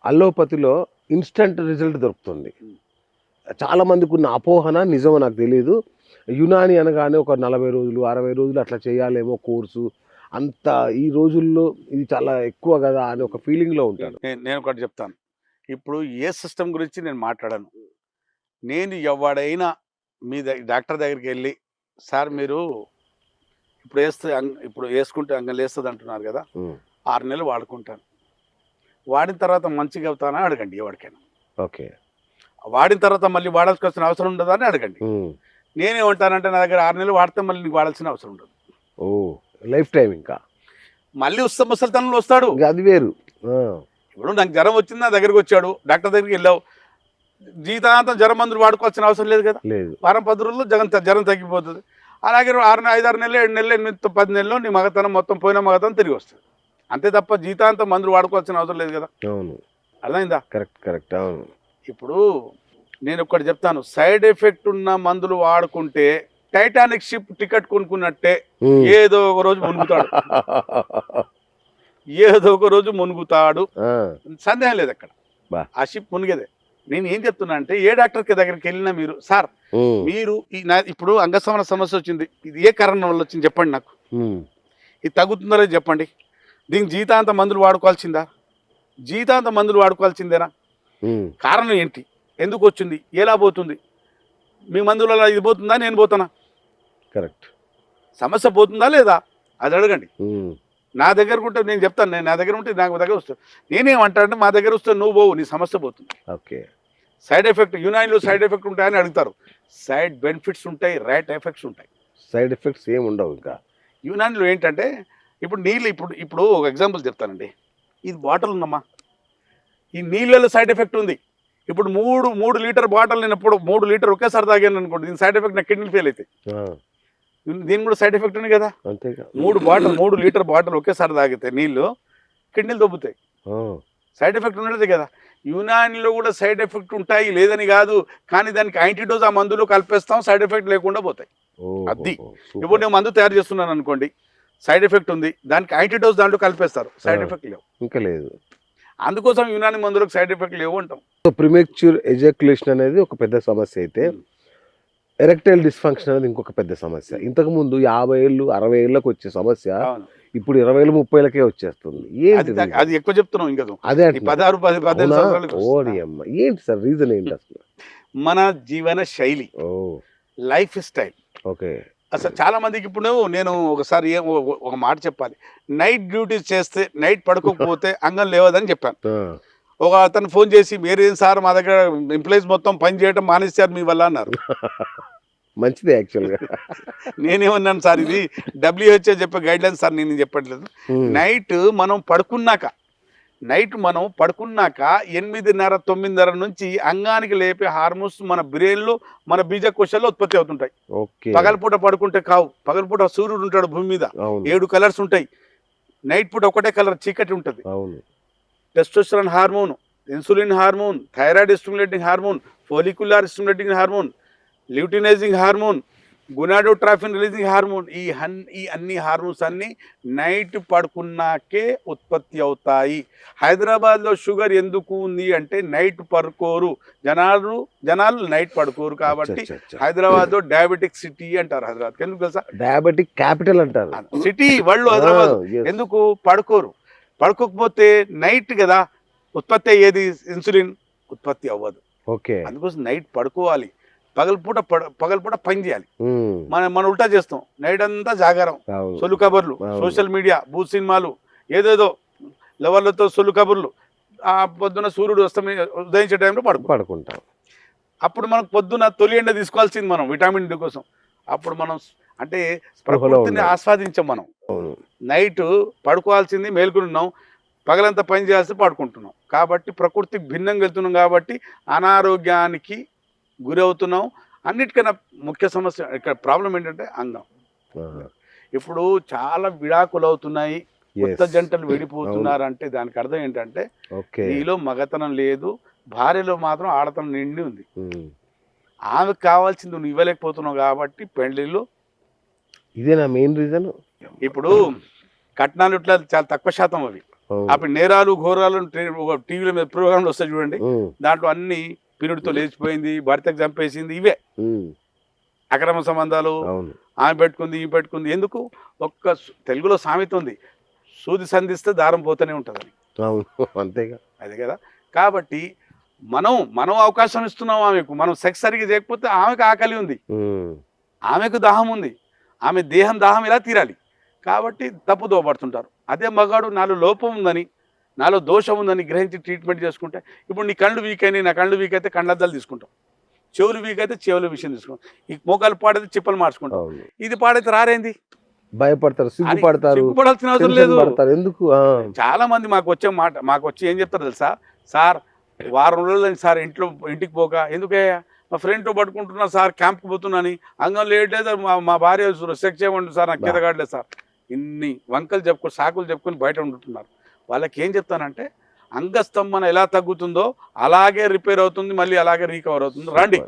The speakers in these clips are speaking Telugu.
అల్లోపతిలో ఇన్స్టంట్ రిజల్ట్ దొరుకుతుంది. చాలా మందికి ఉన్న అపోహన నిజమో నాకు తెలియదు. యునాని అనగానే ఒక 40 రోజులు 60 రోజులు అట్లా చేయాలేమో కోర్సు, అంత ఈ రోజుల్లో ఇది చాలా ఎక్కువ కదా అని ఒక ఫీలింగ్లో ఉంటాను. నేను ఒకటి చెప్తాను. ఇప్పుడు ఏ సిస్టమ్ గురించి నేను మాట్లాడను. నేను ఎవడైనా మీ డాక్టర్ దగ్గరికి వెళ్ళి, సార్ మీరు ఇప్పుడు వేసుకుంటే అంగం లేస్తుంది అంటున్నారు కదా, 6 నెలలు వాడుకుంటాను, వాడిన తర్వాత మంచిగా అవుతానా అడగండి ఎవరికైనా. ఓకే. వాడిన తర్వాత మళ్ళీ వాడాల్సిన అవసరం ఉండదా అని అడగండి. నేనేమంటానంటే నా దగ్గర 6 నెలలు వాడితే మళ్ళీ నీకు వాడాల్సిన అవసరం ఉండదు. ఓ లైఫ్ టైం ఇంకా మళ్ళీ ముసలితనంలో వస్తాడు, అది వేరు. ఇప్పుడు నాకు జ్వరం వచ్చింది, నా దగ్గరికి వచ్చాడు, డాక్టర్ దగ్గరికి వెళ్ళావు, జీవితాంతం జ్వరం మందులు వాడుకోవాల్సిన అవసరం లేదు కదా. లేదు. వారం 10 రోజుల్లో జ్వరం తగ్గిపోతుంది. అలాగే 5-6 నెలలు 7 నెలలు 8-10 నెలలు నీ మగతనం మొత్తం పోయిన మగతనం తిరిగి వస్తుంది. అంతే తప్ప జీవితాంతం మందులు వాడుకోవాల్సిన అవసరం లేదు కదా. అవును, అర్థమైందా? కరెక్ట్. అవును. ఇప్పుడు నేను ఒకటి చెప్తాను, సైడ్ ఎఫెక్ట్ ఉన్న మందులు వాడుకుంటే టైటానిక్ షిప్ టికెట్ కొనుక్కున్నట్టే ఏదో ఒక రోజు మునుగుతాడు. సందేహం లేదు అక్కడ, ఆ షిప్ మునిగేదే. నేను ఏం చెప్తున్నా అంటే, ఏ డాక్టర్ దగ్గరికి వెళ్ళినా మీరు, సార్ మీరు ఇప్పుడు అంగసమన సమస్య వచ్చింది, ఇది ఏ కారణం వల్ల వచ్చింది చెప్పండి నాకు, ఇది తగ్గుతుందో లేదో చెప్పండి, దీనికి జీవితాంత మందులు వాడుకోవాల్సిందా, జీవితాంత మందులు వాడుకోవాల్సిందేనా, కారణం ఏంటి, ఎందుకు వచ్చింది, ఎలా పోతుంది, మీ మందులలో ఇది పోతుందా నేను పోతానా, కరెక్ట్, సమస్య పోతుందా లేదా అది అడగండి. నా దగ్గరకు ఉంటే నేను చెప్తాను, నేను నా దగ్గర ఉంటే నాకు దగ్గర వస్తాను. నేనేమంటానంటే, మా దగ్గర వస్తే నువ్వు పోవు, నీ సమస్య పోతుంది. ఓకే. సైడ్ ఎఫెక్ట్ యునానిలో సైడ్ ఎఫెక్ట్ ఉంటాయని అడుగుతారు, సైడ్ బెనిఫిట్స్ ఉంటాయి, రైట్ ఎఫెక్ట్స్ ఉంటాయి, సైడ్ ఎఫెక్ట్స్ ఏమి ఉండవు. ఇంకా యునానిలో ఏంటంటే, ఇప్పుడు నీళ్ళు ఇప్పుడు ఒక ఎగ్జాంపుల్ చెప్తానండి, ఇది బాటిల్ ఉందమ్మా, ఈ నీళ్ళలో సైడ్ ఎఫెక్ట్ ఉంది. ఇప్పుడు 3 లీటర్ బాటిల్ నేను ఎప్పుడు 3 లీటర్ ఒకేసారి తాగాను అనుకోండి, దీని సైడ్ ఎఫెక్ట్ నా కిడ్నీ ఫెయిల్ అవుతాయి. దీని కూడా సైడ్ ఎఫెక్ట్ ఉంది కదా. 3 లీటర్ బాటిల్ ఒకేసారి తాగితే నీళ్ళు కిడ్నీలు దొబ్బుతాయి, సైడ్ ఎఫెక్ట్ ఉండదు కదా. యునానిలో కూడా సైడ్ ఎఫెక్ట్ ఉంటాయి లేదని కాదు, కానీ దానికి యాంటీడోస్ ఆ మందులో కలిపేస్తాం, సైడ్ ఎఫెక్ట్ లేకుండా పోతాయి. అది ఇప్పుడు నేను మందు తయారు చేస్తున్నాను అనుకోండి, సైడ్ ఎఫెక్ట్ ఉంది, దానికి యాంటీడోస్ దాంట్లో కలిపేస్తారు, సైడ్ ఎఫెక్ట్ లేవు, ఇంకా లేదు. అందుకోసం యునాని మందులకు సైడ్ ఎఫెక్ట్ లేవు అంటాం. ప్రిమెచ్యూర్ ఎజాక్యులేషన్ అనేది ఒక పెద్ద సమస్య అయితే, ఎరెక్టైల్ డిస్ఫంక్షన్ అనేది ఇంకొక పెద్ద సమస్య. ఇంతకు ముందు 50 ఏళ్ళు 60 ఏళ్ళకి వచ్చే సమస్య ఇప్పుడు 20 30 వచ్చేస్తుంది. అది ఎక్కువ చెప్తున్నాం, ఇంకా అదే 16-17 ఏంటి సార్ రీజన్ ఏంటి అసలు? మన జీవన శైలి, లైఫ్ స్టైల్. ఓకే. అసలు చాలా మందికి ఇప్పుడు నేను ఒకసారి ఒక మాట చెప్పాలి, నైట్ డ్యూటీస్ చేస్తే నైట్ పడుకోకపోతే అంగం లేవదని చెప్పాను. ఒక అతను ఫోన్ చేసి, మీరేం సార్ మా దగ్గర ఎంప్లాయీస్ మొత్తం పని చేయడం మానేశారు మీ వల్ల అన్నారు. మంచిదే యాక్చువల్గా. నేనేమన్నాను సార్, ఇది WHO చెప్పే గైడ్ లైన్స్ సార్, నేను చెప్పట్లేదు. నైట్ మనం పడుకున్నాక 8:30-9:30 నుంచి అంగానికి లేపే హార్మోన్స్ మన బ్రెయిన్లో మన బీజకోశాల్లో ఉత్పత్తి అవుతుంటాయి. పగలపూట పడుకుంటే కావు, పగలపూట సూర్యుడు ఉంటాడు భూమి మీద, 7 కలర్స్ ఉంటాయి, నైట్ పూట ఒకటే కలర్ చీకటి ఉంటుంది. Testosterone hormone, insulin hormone, thyroid stimulating hormone, follicular stimulating hormone, luteinising hormone, gonadotrophin releasing hormone, ఈ అన్ని హార్మోన్స్ అన్ని నైట్ పడుకున్నాకే ఉత్పత్తి అవుతాయి. హైదరాబాద్లో షుగర్ ఎందుకు ఉంది అంటే, నైట్ పడుకోరు జనాలు నైట్ పడుకోరు కాబట్టి హైదరాబాద్లో డయాబెటిక్ సిటీ అంటారు. హైదరాబాద్ ఎందుకు తెలుసా, డయాబెటిక్ క్యాపిటల్ అంటారు, సిటీ వరల్డ్ హైదరాబాద్. ఎందుకు పడుకోరు, పడుకోకపోతే నైట్ కదా ఉత్పత్తి అయ్యేది, ఇన్సులిన్ ఉత్పత్తి అవ్వదు. అందుకోసం నైట్ పడుకోవాలి, పగలపూట పని చేయాలి. మనం ఉల్టా చేస్తాం, నైట్ అంతా జాగారం, సొల్లు కబుర్లు, సోషల్ మీడియా, భూ సినిమాలు, ఏదేదో లెవర్లతో సొల్లు కబుర్లు. ఆ పొద్దున సూర్యుడు ఉదయించే టైంలో పడుకుంటాం. అప్పుడు మనకు పొద్దున తొలి ఎండ తీసుకోవాల్సింది మనం విటమిన్ డి కోసం. అప్పుడు మనం అంటే ప్రకృతిని ఆస్వాదించాం. మనం నైట్ పడుకోవాల్సింది మేల్కొని ఉన్నాం, పగలంతా పని చేయాల్సి పడుకుంటున్నాం. కాబట్టి ప్రకృతికి భిన్నంగా వెళ్తున్నాం, కాబట్టి అనారోగ్యానికి గురవుతున్నాం. అన్నిటికన్నా ముఖ్య సమస్య ఇక్కడ ప్రాబ్లం ఏంటంటే అంగం. ఇప్పుడు చాలా విడాకులు అవుతున్నాయి, కొత్త జంటలు విడిపోతున్నారంటే దానికి అర్థం ఏంటంటే, నీలో మగతనం లేదు, భార్యలో మాత్రం ఆడతనం నిండి ఉంది. ఆమెకు కావాల్సింది నువ్వు ఇవ్వలేకపోతున్నావు కాబట్టి పెళ్లిళ్ళు. ఇదే నా మెయిన్ రీజన్. ఇప్పుడు కట్నాలు ఇట్లా చాలా తక్కువ శాతం అవి, అప్పుడు నేరాలు ఘోరాలు టీవీల మీద ప్రోగ్రాంలు వస్తాయి చూడండి, దాంట్లో అన్ని పీరియడ్తో లేచిపోయింది, భర్తకు చంపేసింది, ఇవే అక్రమ సంబంధాలు, ఆమె పెట్టుకుంది ఈ పెట్టుకుంది. ఎందుకు? ఒక్క తెలుగులో సామెత ఉంది, సూది సంధిస్తే దారం పోతూనే ఉంటుందని. అంతేగా, అదే కదా. కాబట్టి మనం అవకాశం ఇస్తున్నాం ఆమెకు. మనం సెక్స్ సరిగ్గా చేయకపోతే ఆమెకు ఆకలి ఉంది, ఆమెకు దాహం ఉంది, ఆమె దాహం ఇలా తీరాలి. కాబట్టి తప్పుదో పడుతుంటారు. అదే మగాడు నాలో లోపం ఉందని, నాలో దోషం ఉందని గ్రహించి ట్రీట్మెంట్ చేసుకుంటే, ఇప్పుడు నీ కళ్ళు వీక్ అయినాయి, నా కళ్ళు వీక్ అయితే కళ్ళద్దాలు తీసుకుంటాం, చెవులు వీక్ అయితే చెవుల విషయం తీసుకుంటాం, ఈ మోకాలు పాడైతే చిప్పలు మార్చుకుంటాం. ఇది పాడైతే రారేంది, భయపడతారు, సిగ్గుపడాల్సిన అవసరం లేదు. ఎందుకు? చాలా మంది మాకు వచ్చి ఏం చెప్తారు తెలుసా, సార్ వారం రోజులు సార్ ఇంటికి పోక, ఎందుకే మా ఫ్రెండ్తో పట్టుకుంటున్నా సార్, క్యాంప్కి పోతున్నాను, అంగం లేట్ లేదు, మా భార్య సెక్స్ చేయమంటుంది సార్, నాకు కిందగాడలేదు సార్. ఇన్ని వంకలు చెప్పుకొని సాకులు చెప్పుకొని బయట ఉంటున్నారు. వాళ్ళకి ఏం చెప్తానంటే, అంగస్తంభన ఎలా తగ్గుతుందో అలాగే రిపేర్ అవుతుంది, మళ్ళీ అలాగే రీకవర్ అవుతుంది. రండి,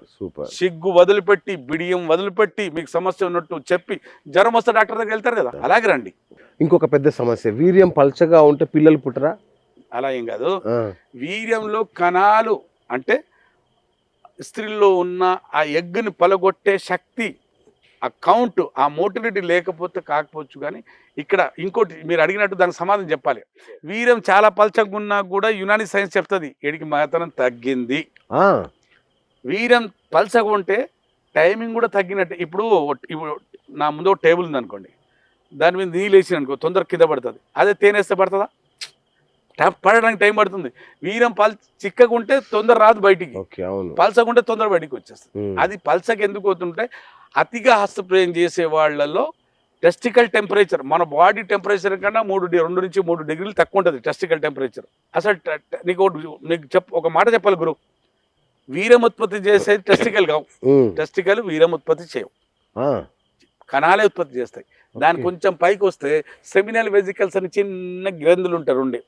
సిగ్గు వదిలిపెట్టి, బిడియం వదిలిపెట్టి, మీకు సమస్య ఉన్నట్టు చెప్పి, జ్వరం వస్తే డాక్టర్ దగ్గర వెళ్తారు కదా, అలాగే రండి. ఇంకొక పెద్ద సమస్య, వీర్యం పల్చగా ఉంటే పిల్లలు పుట్టరా? అలా ఏం కాదు. వీర్యంలో కణాలు అంటే స్త్రీల్లో ఉన్న ఆ ఎగ్గుని పలగొట్టే శక్తి, ఆ కౌంట్, ఆ మోటిలిటీ లేకపోతే కాకపోవచ్చు. కానీ ఇక్కడ ఇంకోటి మీరు అడిగినట్టు దానికి సమాధానం చెప్పాలి. వీర్యం చాలా పల్చగా ఉన్నా కూడా యునాని సైన్స్ చెప్తుంది వీడికి మగతనం తగ్గింది. వీర్యం పల్చగా ఉంటే టైమింగ్ కూడా తగ్గినట్టే. ఇప్పుడు నా ముందు టేబుల్ ఉంది అనుకోండి, దాని మీద నీళ్ళు వేసి అనుకో, తొందర కింద పడుతుంది. అదే తేనేస్తే పడుతుందా? పడడానికి టైం పడుతుంది. వీర్యం చిక్కగా ఉంటే తొందర రాదు బయటికి, పల్చగుంటే తొందర బయటికి వచ్చేస్తుంది. అది పల్చగా ఎందుకు అవుతుంటే, అతిగా హస్తప్రయం చేసే వాళ్ళలో టెస్టికల్ టెంపరేచర్ మన బాడీ టెంపరేచర్ కన్నా 2 నుంచి 3 డిగ్రీలు తక్కువ ఉంటుంది టెస్టికల్ టెంపరేచర్. అసలు నీకు ఒక మాట చెప్పాలి గురు, వీర్యం ఉత్పత్తి చేసేది టెస్టికల్ కావు. టెస్టికల్ వీర్యం ఉత్పత్తి చేయవు, కణాలే ఉత్పత్తి చేస్తాయి. దాని కొంచెం పైకి వస్తే సెమినల్ వెజికల్స్ అని చిన్న గ్రంథులు ఉంటారు ఉండే,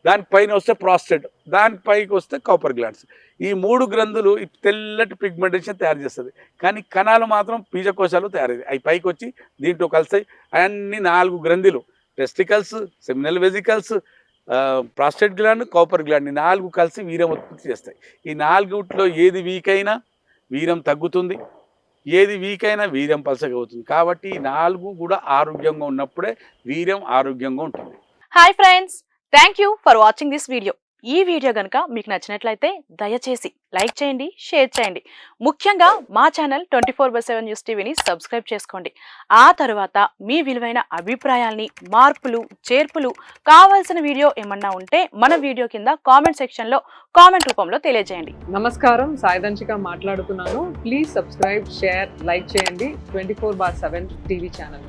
దానిపైన వస్తే ప్రాస్టేట్, దానిపైకి వస్తే కాపర్ గ్లాండ్స్. ఈ 3 గ్రంథులు తెల్లటి పిగ్మెంటేషన్ తయారు చేస్తుంది. కానీ కణాలు మాత్రం బీజకోశాలు తయారయ్యాయి. అవి పైకి వచ్చి దీంట్లో కలిసాయి. అన్ని 4 గ్రంథులు, testicles, seminal vesicles, prostate gland, Cowper gland, 4 కలిసి వీర్యం ఉత్పత్తి చేస్తాయి. ఈ 4 ఏది వీక్ అయినా వీర్యం తగ్గుతుంది, ఏది వీక్ అయినా వీర్యం పలసగా అవుతుంది. కాబట్టి ఈ 4 కూడా ఆరోగ్యంగా ఉన్నప్పుడే వీర్యం ఆరోగ్యంగా ఉంటుంది. Hi friends, thank you for watching this video. ఈ వీడియో కనుక మీకు నచ్చినట్లయితే దయచేసి లైక్ చేయండి, షేర్ చేయండి. ముఖ్యంగా మా ఛానల్ 24/7 న్యూస్ టీవీని సబ్స్క్రైబ్ చేసుకోండి. ఆ తర్వాత మీ విలువైన అభిప్రాయాల్ని, మార్పులు, చేర్పులు, కావాల్సిన వీడియో ఏమన్నా ఉంటే మన వీడియో కింద కామెంట్ సెక్షన్లో కామెంట్ రూపంలో తెలియజేయండి. నమస్కారం, సాయిదంచిక మాట్లాడుతున్నాను. ప్లీజ్ సబ్స్క్రైబ్, షేర్, లైక్ చేయండి 24/7 టీవీ ఛానల్.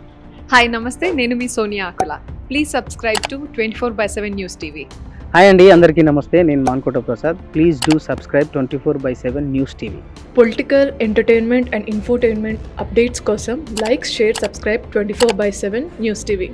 హాయ్ నమస్తే, నేను మీ Sonia Akula. Please subscribe to 24/7 news TV. Hi అండి, అందరికీ నమస్తే. నేను Mankota Prasad. Please do subscribe 24/7 news TV. Political, entertainment and infotainment updates కోసం like, share, subscribe 24/7 news TV.